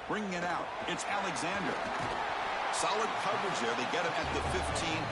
Bringing it out, it's Alexander. Solid coverage there. They get him at the 15.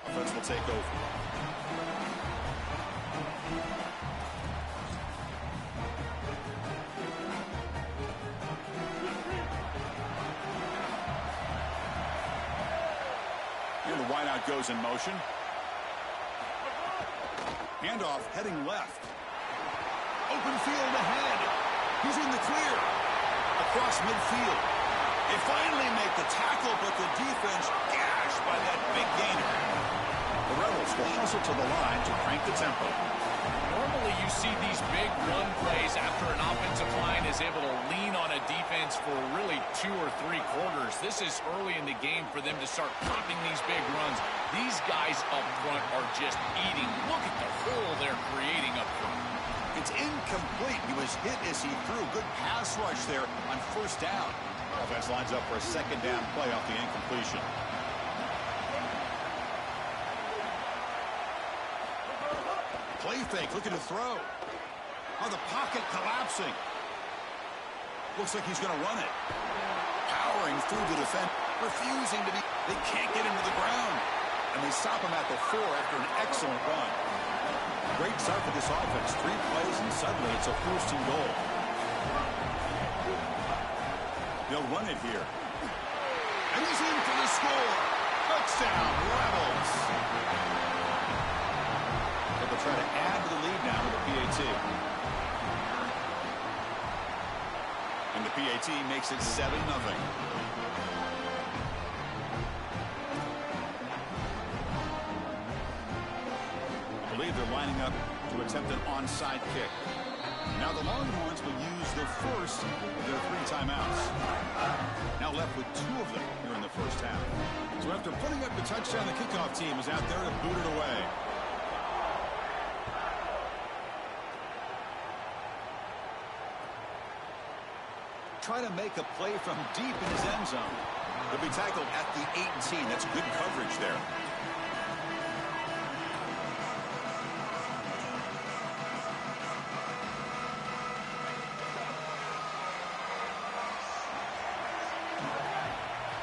Offense will take over. Here the wideout goes in motion. Handoff heading left. Open field ahead. He's in the clear. Across midfield. They finally make the tackle, but the defense gashed by that big gainer. The Rebels will hustle to the line to crank the tempo. Normally you see these big run plays after an offensive line is able to lean on a defense for really 2 or 3 quarters. This is early in the game for them to start popping these big runs. These guys up front are just eating. Look at the hole they're creating up front. It's incomplete. He was hit as he threw. Good pass rush there on first down. Offense lines up for a second down play off the incompletion. Play fake, looking to throw. Oh, the pocket collapsing. Looks like he's going to run it. Powering through the defense, refusing to be. They can't get him to the ground. And they stop him at the 4 after an excellent run. Great start for this offense. 3 plays, and suddenly it's a first and goal. They'll run it here. And he's in for the score. Touchdown, Rebels. They'll try to add to the lead now with the PAT. And the PAT makes it 7-0. I believe they're lining up to attempt an onside kick. Now the Longhorns will use the first of their 3 timeouts. Now left with 2 of them here in the first half. So after putting up the touchdown, the kickoff team is out there to boot it away. Try to make a play from deep in his end zone. He'll be tackled at the 18. That's good coverage there.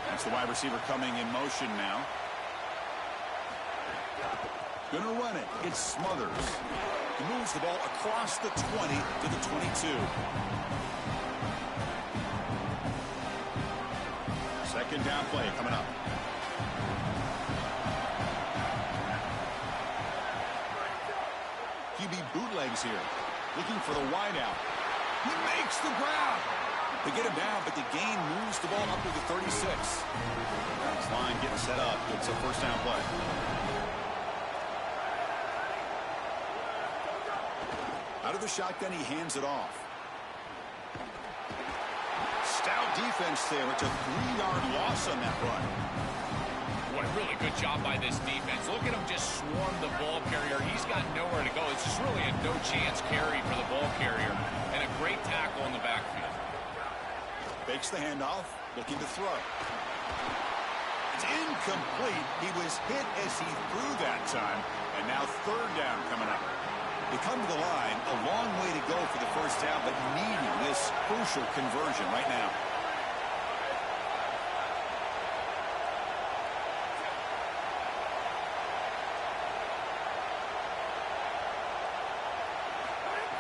That's the wide receiver coming in motion now. Gonna run it. It's Smothers. He moves the ball across the 20 to the 22. Second down play coming up. QB bootlegs here. Looking for the wideout. He makes the grab. They get him down, but the gain moves the ball up to the 36. This line getting set up. It's a first down play. Out of the shotgun, he hands it off. Stout defense there. It's a 3-yard loss on that run. What a really good job by this defense. Look at him just swarm the ball carrier. He's got nowhere to go. It's just really a no-chance carry for the ball carrier. And a great tackle in the backfield. Fakes the handoff, looking to throw. It's incomplete. He was hit as he threw that time. And now third down coming up. They come to the line, a long way to go for the first down, but needing this crucial conversion right now.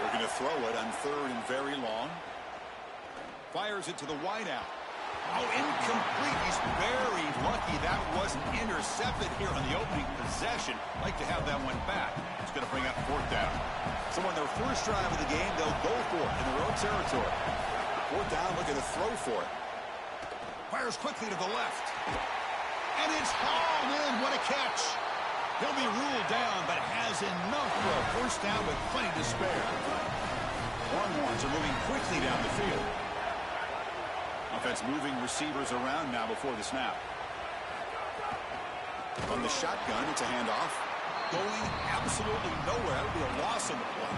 They're going to throw it on 3rd and very long. Fires it to the wideout. Oh, incomplete. He's very lucky that wasn't intercepted here on the opening possession. Like to have that one back. It's going to bring up 4th down. So on their first drive of the game, they'll go for it in their own territory. 4th down, looking to throw for it. Fires quickly to the left. And it's hauled in. What a catch. He'll be ruled down, but has enough for a first down with plenty to spare. Longhorns are moving quickly down the field. Offense moving receivers around now before the snap. From the shotgun, it's a handoff. Going absolutely nowhere. That would be a loss on the play.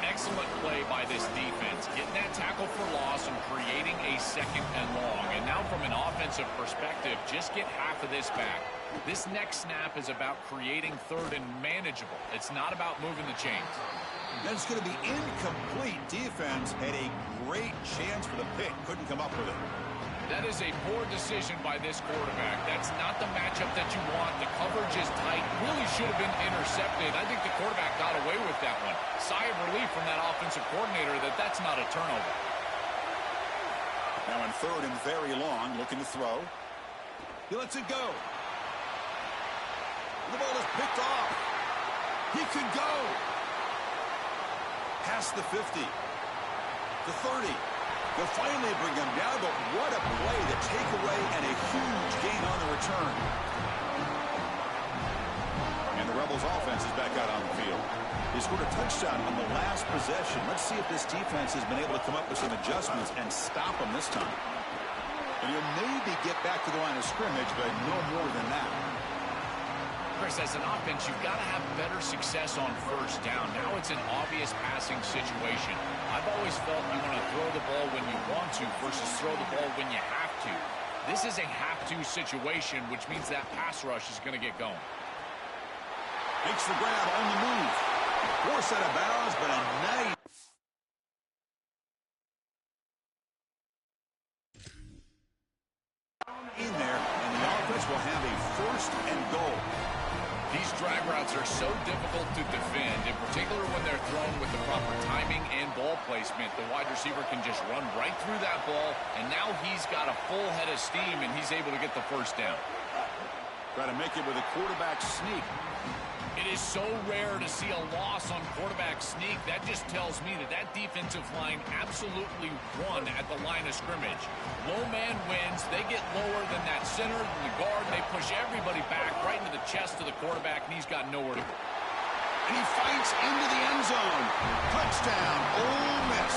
Excellent play by this defense. Getting that tackle for loss and creating a 2nd and long. And now from an offensive perspective, just get half of this back. This next snap is about creating 3rd and manageable. It's not about moving the chains. Then it's going to be incomplete. Defense had a great chance for the pick. Couldn't come up with it. That is a poor decision by this quarterback. That's not the matchup that you want. The coverage is tight. Really should have been intercepted. I think the quarterback got away with that one. Sigh of relief from that offensive coordinator that that's not a turnover. Now in 3rd and very long, looking to throw. He lets it go. The ball is picked off. He could go. Past the 50. The 30. They'll finally bring him down, but what a play, the takeaway, and a huge gain on the return. And the Rebels offense is back out on the field. They scored a touchdown on the last possession. Let's see if this defense has been able to come up with some adjustments and stop them this time. And he'll maybe get back to the line of scrimmage, but no more than that. Chris, as an offense, you've got to have better success on first down. Now it's an obvious passing situation. I've always felt you want to throw the ball when you want to versus throw the ball when you have to. This is a have-to situation, which means that pass rush is going to get going. Makes the grab on the move. Force out of bounds, but a nice... in there, and the offense will have a 1st and goal. These drag routes are so difficult to defend, in particular when they're thrown with the proper timing and ball placement. The wide receiver can just run right through that ball, and now he's got a full head of steam, and he's able to get the first down. Try to make it with a quarterback sneak. It is so rare to see a loss on quarterback sneak. That just tells me that that defensive line absolutely won at the line of scrimmage. Low man wins. They get lower than that center, than the guard. They push everybody back right into the chest of the quarterback, and he's got nowhere to go. And he fights into the end zone. Touchdown, Ole Miss.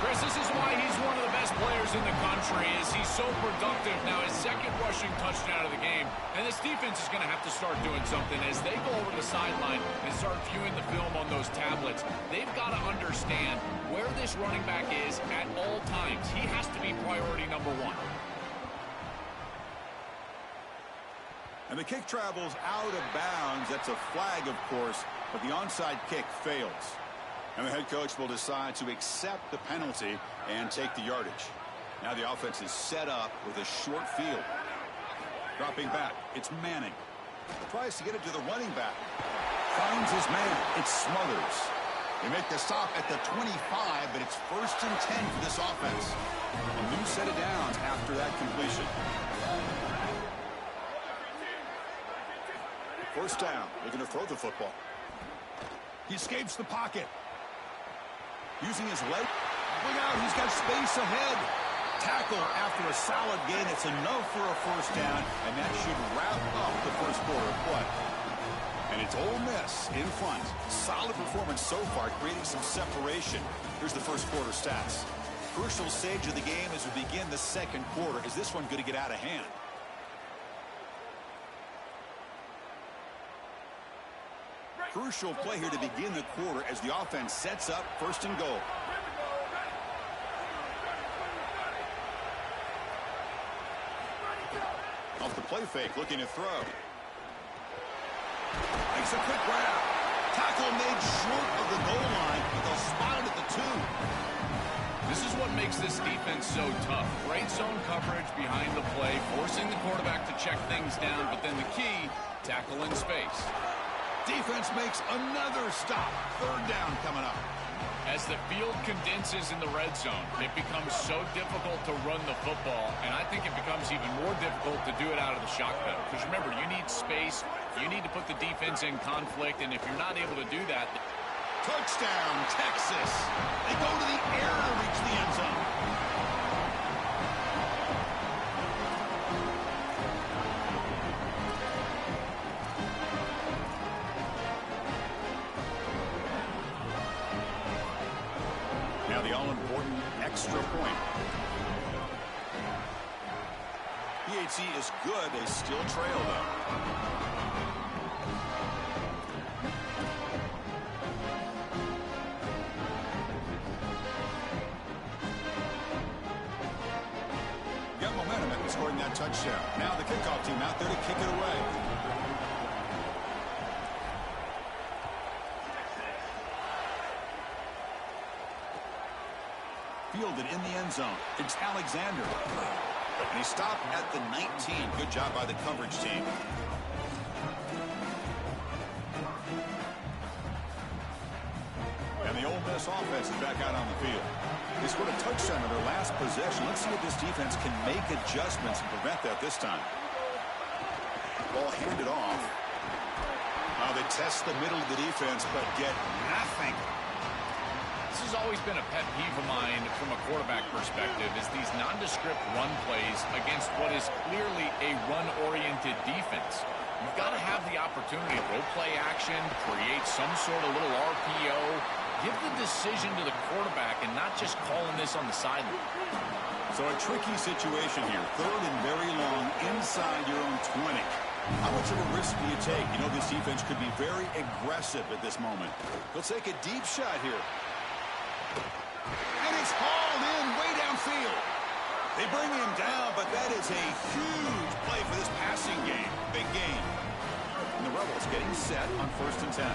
Chris, this is why he's one of the best players in the country, is he's so productive. Now his 2nd rushing touchdown of the game, and this defense is going to have to start doing something as they go over the sideline and start viewing the film on those tablets. They've got to understand where this running back is at all times. He has to be priority number 1. And the kick travels out of bounds. That's a flag, of course, but the onside kick fails. And the head coach will decide to accept the penalty and take the yardage. Now the offense is set up with a short field. Dropping back, it's Manning. Tries to get it to the running back. Finds his man. It's Smothers. They make the stop at the 25, but it's 1st and 10 for this offense. A new set of downs after that completion. 1st down. Looking to throw the football. He escapes the pocket. Using his leg. Look out, he's got space ahead. Tackle after a solid gain. It's enough for a 1st down, and that should wrap up the 1st quarter of play. And it's Ole Miss in front. Solid performance so far, creating some separation. Here's the 1st quarter stats. Crucial stage of the game as we begin the 2nd quarter. Is this one going to get out of hand? Crucial play here to begin the quarter as the offense sets up 1st and goal. Off the play fake, looking to throw. Makes a quick grab. Tackle made short of the goal line, but they'll spot it at the 2. This is what makes this defense so tough. Great zone coverage behind the play, forcing the quarterback to check things down, but then the key, tackle in space. Defense makes another stop. 3rd down coming up. As the field condenses in the red zone, it becomes so difficult to run the football, and I think it becomes even more difficult to do it out of the shotgun. Because remember, you need space, you need to put the defense in conflict, and if you're not able to do that... Touchdown, Texas. They go to the air to reach the end zone. Now the all-important extra point. PHC is good. They still trail, though. Scoring that touchdown. Now the kickoff team out there to kick it away. Fielded in the end zone. It's Alexander. And he stopped at the 19. Good job by the coverage team. And the Ole Miss offense is back out on the field. They scored a touchdown in their last possession. Let's see if this defense can make adjustments and prevent that this time. Ball handed off. They test the middle of the defense, but get nothing. This has always been a pet peeve of mine from a quarterback perspective, is these nondescript run plays against what is clearly a run-oriented defense. You've got to have the opportunity to go play action, create some sort of little RPO, give the decision to the quarterback and not just calling this on the sideline. So a tricky situation here. 3rd and very long inside your own 20. How much of a risk do you take? You know this defense could be very aggressive at this moment. They'll take a deep shot here. And it's hauled in way downfield. They bring him down, but that is a huge play for this passing game. Big game. And the Rebels getting set on 1st and 10.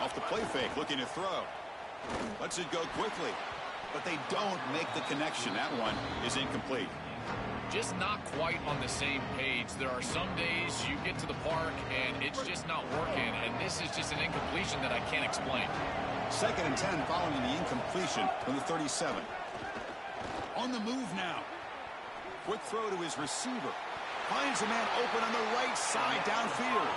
Off the play fake, looking to throw. Lets it go quickly. But they don't make the connection. That one is incomplete. Just not quite on the same page. There are some days you get to the park and it's just not working, and this is just an incompletion that I can't explain. 2nd and 10 following the incompletion from the 37. On the move now. Quick throw to his receiver. Finds a man open on the right side downfield.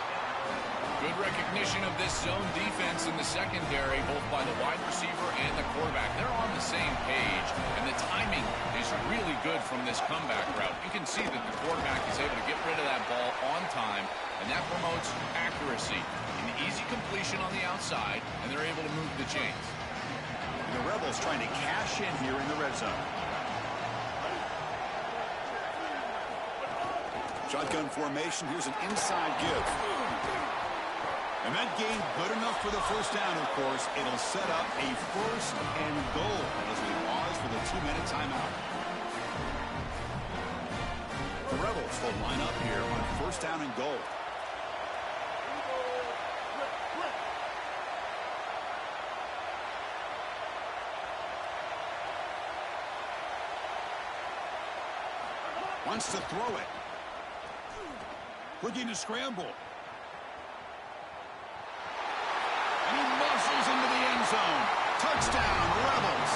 Good recognition of this zone defense in the secondary, both by the wide receiver and the quarterback. They're on the same page, and the timing is really good from this comeback route. You can see that the quarterback is able to get rid of that ball on time, and that promotes accuracy. An easy completion on the outside, and they're able to move the chains. The Rebels trying to cash in here in the red zone. Shotgun formation. Here's an inside give. And that gain good enough for the 1st down, of course. It'll set up a 1st and goal as we pause for the 2-minute timeout. The Rebels will line up here on 1st down and goal. Wants to throw it. Looking to scramble. And he muscles into the end zone. Touchdown, Rebels.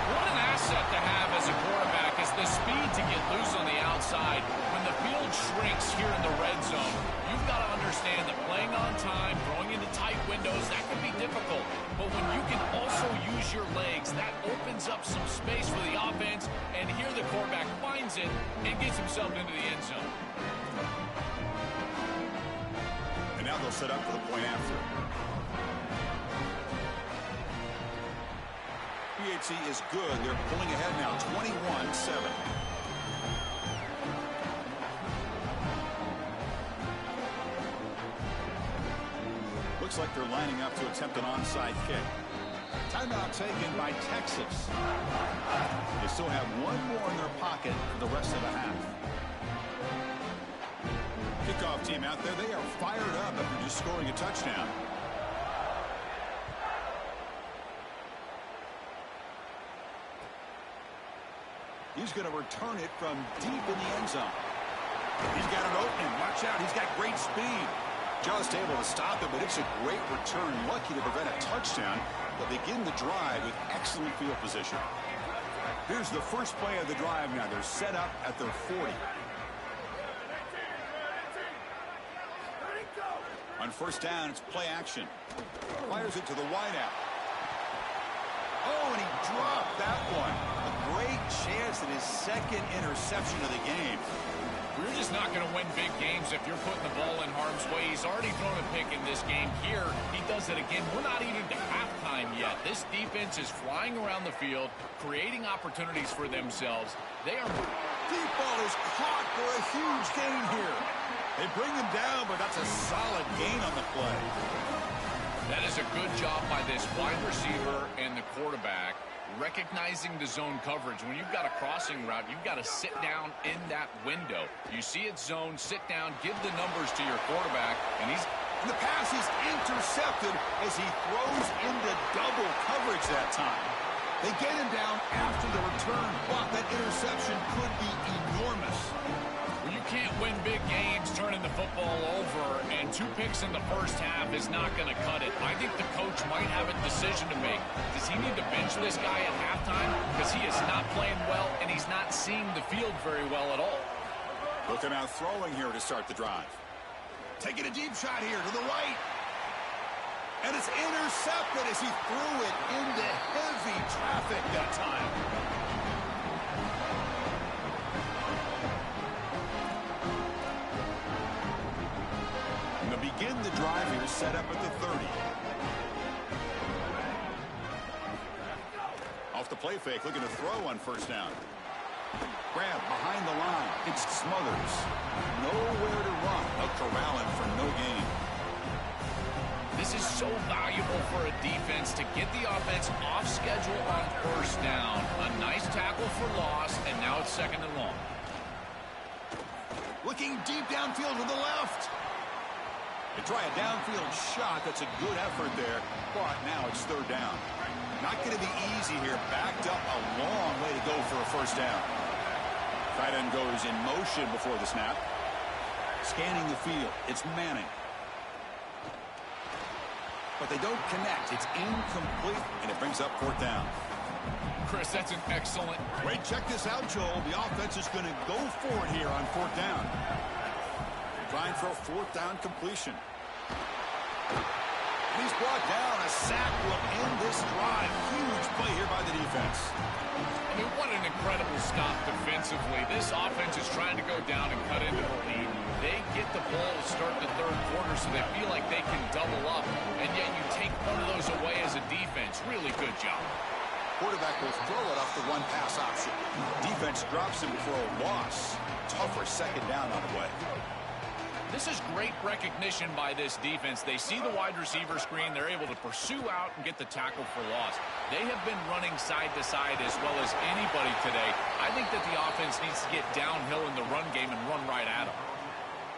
What an asset to have as a quarterback is the speed to get loose on the outside. When the field shrinks here in the red zone, you've got to understand that playing on time, throwing into tight windows, that can be difficult. But when you can also use your legs, that opens up some space for the offense. And here the quarterback finds it and gets himself into the end zone. And now they'll set up for the point after. PHC is good. They're pulling ahead now, 21-7. Looks like they're lining up to attempt an onside kick. Timeout taken by Texas. They still have one more in their pocket for the rest of the half. Kickoff team out there, they are fired up after just scoring a touchdown. He's going to return it from deep in the end zone. He's got an opening. Watch out. He's got great speed. Just able to stop it, but it's a great return. Lucky to prevent a touchdown. They'll begin the drive with excellent field position. Here's the first play of the drive now. They're set up at their 40. On first down, it's play action. Fires it to the wideout. Oh, and he dropped that one. A great chance at his second interception of the game. You're just not going to win big games if you're putting the ball in harm's way. He's already thrown a pick in this game. Here, he does it again. We're not even to halftime yet. This defense is flying around the field, creating opportunities for themselves. They are... Deep ball is caught for a huge gain here. They bring him down, but that's a solid gain on the play. That is a good job by this wide receiver and the quarterback recognizing the zone coverage. When you've got a crossing route, you've got to sit down in that window. You see it's zone, sit down, give the numbers to your quarterback, and the pass is intercepted as he throws into double coverage that time. They get him down after the return, but that interception could be enormous. You can't win big games turning the football over, and 2 picks in the first half is not going to cut it. I think the coach might have a decision to make. Does he need to bench this guy at halftime? Because he is not playing well, and he's not seeing the field very well at all. Looking out throwing here to start the drive. Taking a deep shot here to the right. And it's intercepted as he threw it into heavy traffic that time. Begin the drive here, set up at the 30. Off the play fake, looking to throw on first down. Grab behind the line. It's Smothers. Nowhere to run. A corralling for no gain. This is so valuable for a defense to get the offense off schedule on first down. A nice tackle for loss, and now it's second and long. Looking deep downfield to the left. They try a downfield shot. That's a good effort there, but now it's third down. Not going to be easy here. Backed up a long way to go for a first down. Tight end goes in motion before the snap. Scanning the field. It's Manning. But they don't connect. It's incomplete, and it brings up fourth down. Chris, that's an excellent... Wait, check this out, Joel. The offense is going to go for it here on fourth down. Trying for a fourth down completion. He's brought down. A sack will end this drive. Huge play here by the defense. I mean, what an incredible stop defensively. This offense is trying to go down and cut into the lead. They get the ball to start the third quarter, so they feel like they can double up, and yet you take one of those away as a defense. Really good job. Quarterback will throw it off the one-pass option. Defense drops him for a loss. Tougher second down on the way. This is great recognition by this defense. They see the wide receiver screen. They're able to pursue out and get the tackle for loss. They have been running side to side as well as anybody today. I think that the offense needs to get downhill in the run game and run right at them.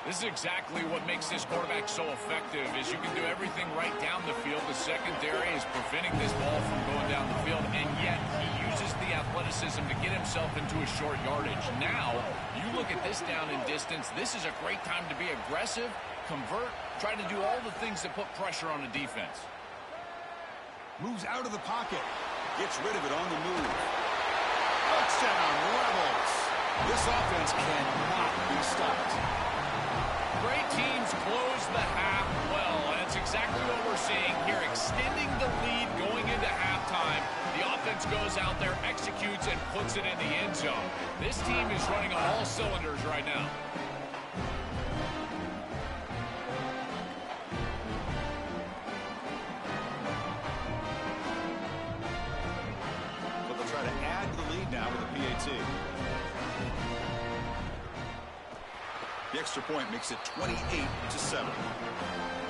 This is exactly what makes this quarterback so effective, is you can do everything right down the field. The secondary is preventing this ball from going down the field, and yet he uses the athleticism to get himself into a short yardage. Now, you look at this down and distance, this is a great time to be aggressive, convert, try to do all the things that put pressure on the defense. Moves out of the pocket. Gets rid of it on the move. Touchdown, Rebels. This offense cannot be stopped. Great teams close the half well, and it's exactly what we're seeing here, extending the lead going into halftime. The offense goes out there, executes, and puts it in the end zone. This team is running on all cylinders right now. But they'll try to add to the lead now with a PAT. The extra point makes it 28-7.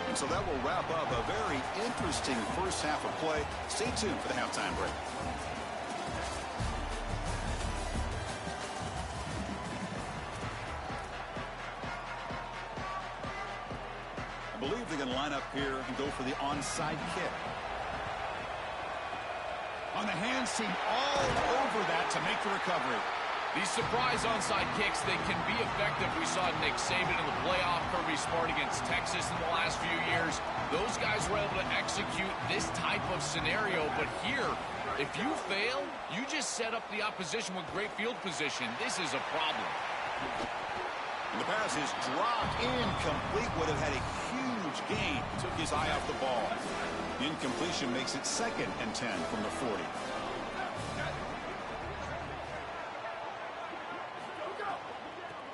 And so that will wrap up a very interesting first half of play. Stay tuned for the halftime break. believe they're going to line up here and go for the onside kick. On the hands team, all over that to make the recovery. These surprise onside kicks, they can be effective. We saw Nick Saban in the playoff, Kirby Smart against Texas in the last few years. Those guys were able to execute this type of scenario. But here, if you fail, you just set up the opposition with great field position. This is a problem. And the pass is dropped incomplete. Would have had a huge gain. Took his eye off the ball. Incompletion makes it 2nd and 10 from the 40.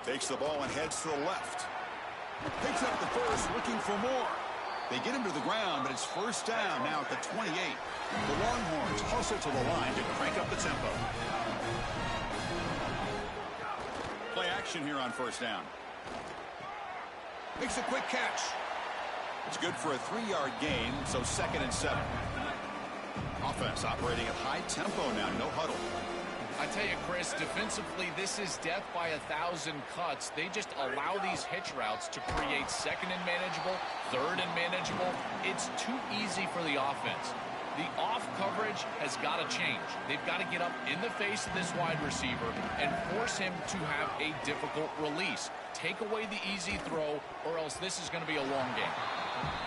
Takes the ball and heads to the left. Picks up the first, looking for more. They get him to the ground, but it's first down now at the 28. The Longhorns hustle to the line to crank up the tempo. Play action here on first down. Makes a quick catch. It's good for a 3-yard gain, so 2nd and 7. Offense operating at high tempo now, no huddle. I tell you, Chris, defensively, this is death by 1,000 cuts. They just allow these hitch routes to create 2nd and manageable, 3rd and manageable. It's too easy for the offense. The off coverage has got to change. They've got to get up in the face of this wide receiver and force him to have a difficult release. Take away the easy throw, or else this is going to be a long game.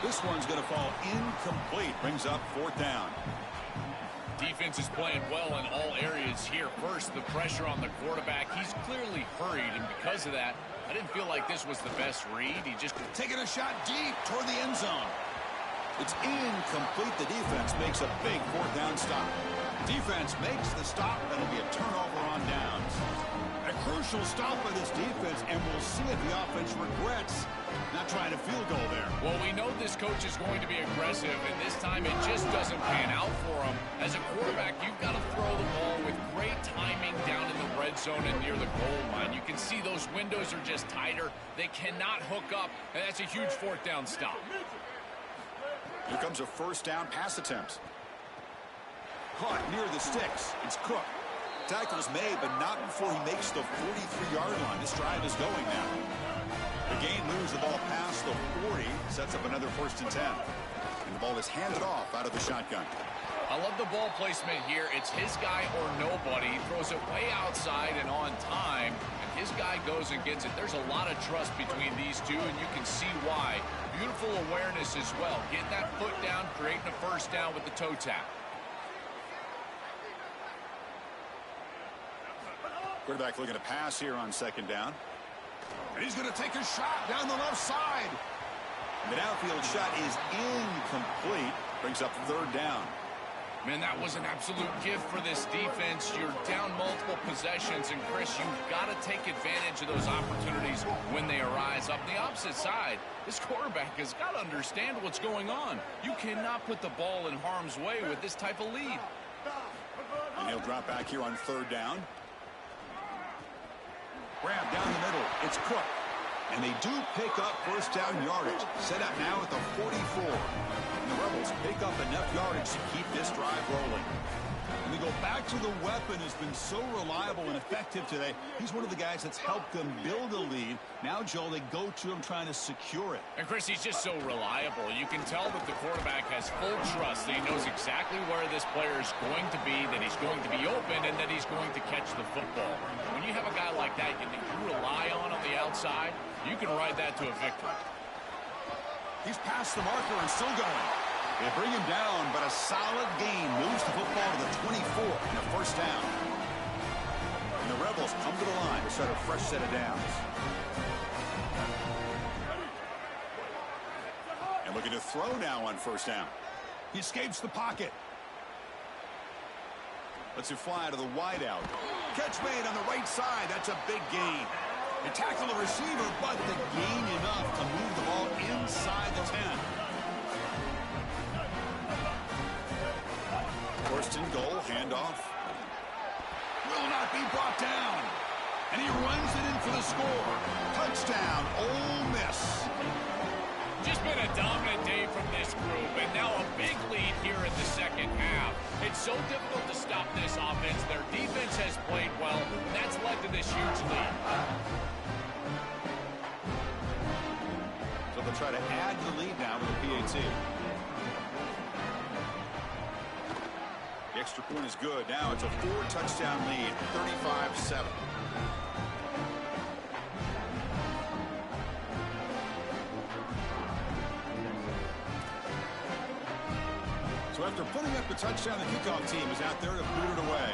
This one's going to fall incomplete. Brings up 4th down. Defense is playing well in all areas here. First, the pressure on the quarterback. He's clearly hurried, and because of that, I didn't feel like this was the best read. He just taking a shot deep toward the end zone. It's incomplete. The defense makes a big 4th down stop. Defense makes the stop. That'll be a turnover on downs. A crucial stop by this defense, and we'll see if the offense regrets not trying to field goal there. Well, we know this coach is going to be aggressive, and this time it just doesn't pan out for him. As a quarterback, you've got to throw the ball with great timing down in the red zone and near the goal line. You can see those windows are just tighter. They cannot hook up, and that's a huge 4th down stop. Here comes a first down pass attempt. Caught near the sticks. It's Cook. Tackle's made, but not before he makes the 43-yard line. This drive is going now. The gain moves the ball past the 40, sets up another 1st and 10. And the ball is handed off out of the shotgun. I love the ball placement here. It's his guy or nobody. He throws it way outside and on time, and his guy goes and gets it. There's a lot of trust between these two, and you can see why. Beautiful awareness as well. Getting that foot down, creating a first down with the toe tap. Quarterback looking to pass here on 2nd down. And he's going to take a shot down the left side. And the downfield shot is incomplete. Brings up 3rd down. Man, that was an absolute gift for this defense. You're down multiple possessions, and Chris, you've got to take advantage of those opportunities when they arise. Up the opposite side, this quarterback has got to understand what's going on. You cannot put the ball in harm's way with this type of lead. And he'll drop back here on 3rd down. Grab down the middle. It's Cook. And they do pick up first down yardage. Set up now at the 44. And the Rebels pick up enough yardage to keep this drive rolling. And we go back to the weapon who's been so reliable and effective today. He's one of the guys that's helped them build a lead. Now, Joel, they go to him trying to secure it. And, Chris, he's just so reliable. You can tell that the quarterback has full trust that he knows exactly where this player is going to be, that he's going to be open, and that he's going to catch the football. When you have a guy like that that you rely on the outside, you can ride that to a victory. He's past the marker and still going. They bring him down, but a solid gain moves the football to the 24 and a first down. And the Rebels come to the line to start a fresh set of downs. And looking to throw now on first down. He escapes the pocket. Lets it fly to the wideout. Catch made on the right side. That's a big gain. They tackle the receiver, but the gain enough to move the ball inside the 10. First and goal, handoff. Will not be brought down. And he runs it in for the score. Touchdown, Ole Miss. Just been a dominant day from this group, and now a big lead here in the second half. It's so difficult to stop this offense. Their defense has played well, and that's led to this huge lead. So the try to add to the lead now with a PAT. The extra point is good. Now it's a 4-touchdown lead, 35-7. So after putting up the touchdown, the kickoff team is out there to boot it away.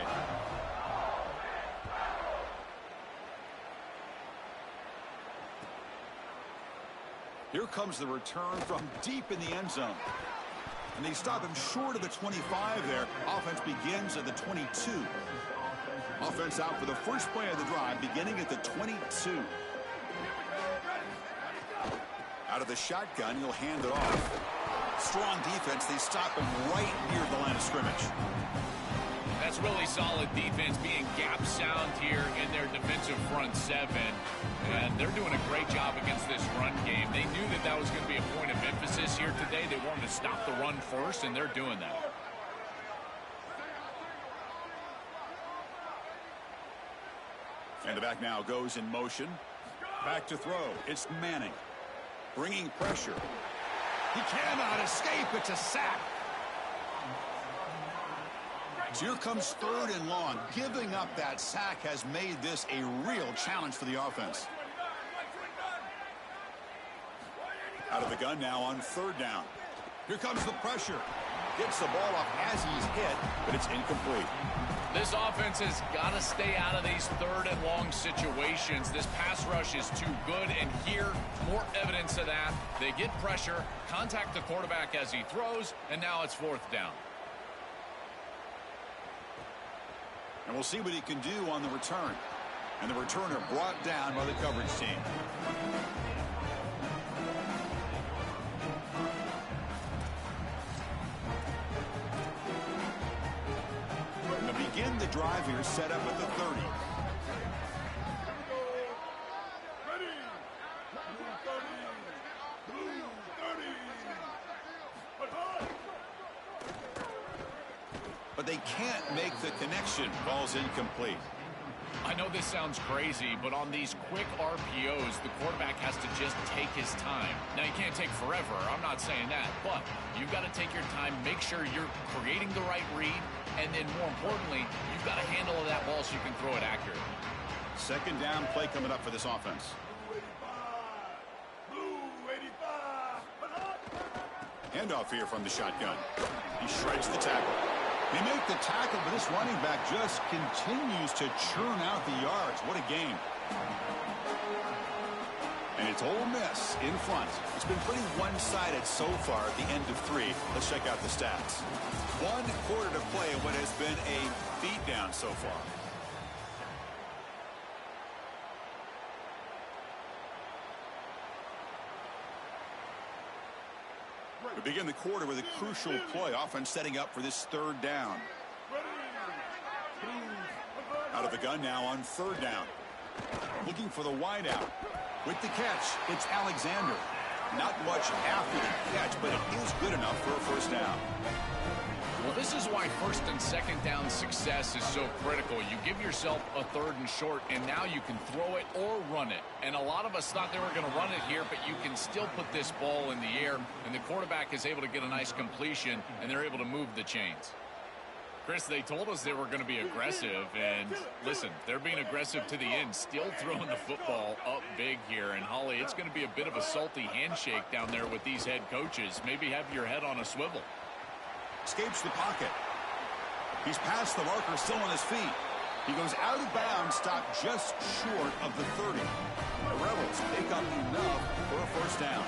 Here comes the return from deep in the end zone. And they stop him short of the 25 there. Offense begins at the 22. Offense out for the first play of the drive, beginning at the 22. Out of the shotgun, he'll hand it off. Strong defense. They stop him right near the line of scrimmage. That's really solid defense, being gap sound here in their defensive front seven. And they're doing a great job against this run game. They knew that that was going to be a point of emphasis here today. They wanted to stop the run first, and they're doing that. And the back now goes in motion. Back to throw. It's Manning. Bringing pressure. He cannot escape. It's a sack. So here comes 3rd and long. Giving up that sack has made this a real challenge for the offense. Out of the gun now on 3rd down. Here comes the pressure. Gets the ball off as he's hit, but it's incomplete. This offense has got to stay out of these 3rd and long situations. This pass rush is too good, and here, more evidence of that. They get pressure, contact the quarterback as he throws, and now it's 4th down. And we'll see what he can do on the return. And the returner brought down by the coverage team. And to begin the drive here, set up at the 30. But they can't make the connection. Ball's incomplete. I know this sounds crazy, but on these quick RPOs, the quarterback has to just take his time. Now, you can't take forever. I'm not saying that. But you've got to take your time, make sure you're creating the right read, and then more importantly, you've got a handle of that ball so you can throw it accurately. 2nd down play coming up for this offense. Handoff here from the shotgun. He shreds the tackle. They make the tackle, but this running back just continues to churn out the yards. What a game. And it's Ole Miss in front. It's been pretty one-sided so far at the end of 3. Let's check out the stats. 1 quarter to play in what has been a beatdown so far. We begin the quarter with a crucial play. Offense setting up for this 3rd down. Out of the gun now on 3rd down. Looking for the wideout. With the catch, it's Alexander. Not much after the catch, but it is good enough for a 1st down. Well, this is why 1st and 2nd down success is so critical. You give yourself a 3rd and short, and now you can throw it or run it. And a lot of us thought they were going to run it here, but you can still put this ball in the air, and the quarterback is able to get a nice completion, and they're able to move the chains. Chris, they told us they were going to be aggressive, and listen, they're being aggressive to the end, still throwing the football up big here. And, Holly, it's going to be a bit of a salty handshake down there with these head coaches. Maybe have your head on a swivel. Escapes the pocket. He's past the marker, still on his feet. He goes out of bounds, stopped just short of the 30. The Rebels pick up enough for a 1st down.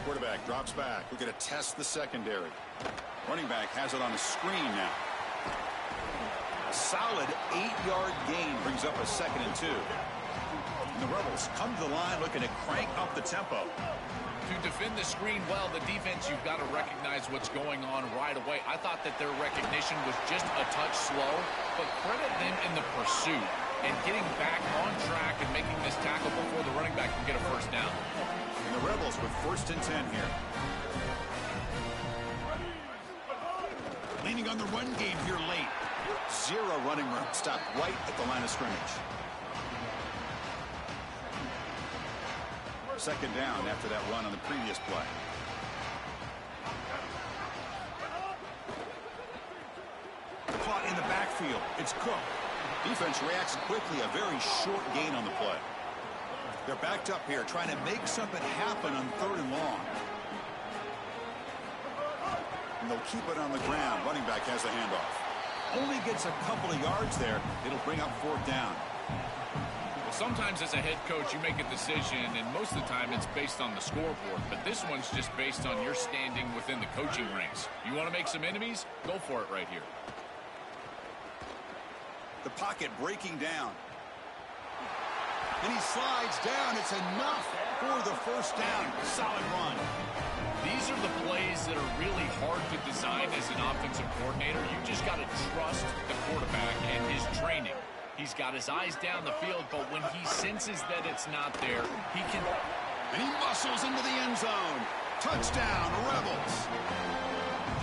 Quarterback drops back. We're going to test the secondary. Running back has it on a screen now. A solid 8-yard gain brings up a 2nd and 2. And the Rebels come to the line looking to crank up the tempo. To defend the screen well, the defense, you've got to recognize what's going on right away. I thought that their recognition was just a touch slow, but credit them in the pursuit and getting back on track and making this tackle before the running back can get a 1st down. And the Rebels with 1st and 10 here. Leaning on the run game here late. 0 running room. Stopped right at the line of scrimmage. Second down after that run on the previous play. Caught in the backfield. It's Cook. Defense reacts quickly. A very short gain on the play. They're backed up here trying to make something happen on 3rd and long. And they'll keep it on the ground. Running back has the handoff. Only gets a couple of yards there. It'll bring up 4th down. Well, sometimes as a head coach, you make a decision, and most of the time it's based on the scoreboard. But this one's just based on your standing within the coaching ranks. You want to make some enemies? Go for it right here. The pocket breaking down. And he slides down. It's enough for the 1st down. Solid run. These are the plays that are really hard to design as an offensive coordinator. You just got to trust the quarterback and his training. He's got his eyes down the field, but when he senses that it's not there, he can... And he muscles into the end zone. Touchdown, Rebels.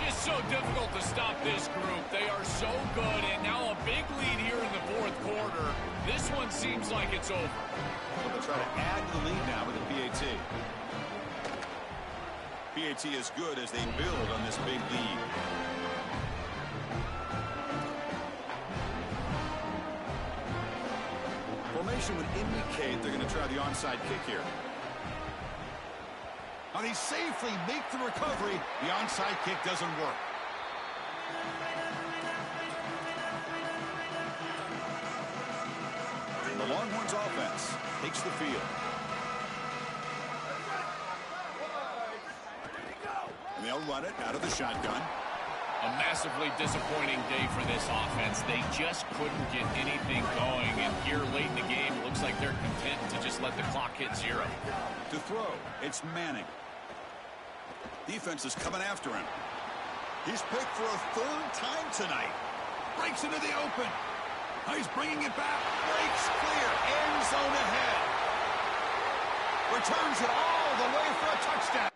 Just so difficult to stop this group. They are so good, and now a big lead here in the 4th quarter. This one seems like it's over. Well, they'll try to add to the lead now with the PAT. PAT is good as they build on this big lead. Formation would indicate they're going to try the onside kick here. Now they safely make the recovery. The onside kick doesn't work. The Longhorns offense takes the field. And they'll run it out of the shotgun. A massively disappointing day for this offense. They just couldn't get anything going. And here late in the game, it looks like they're content to just let the clock hit 0. To throw, it's Manning. Defense is coming after him. He's picked for a 3rd time tonight. Breaks into the open. Now he's bringing it back. Breaks clear. End zone ahead. Returns it all the way for a touchdown.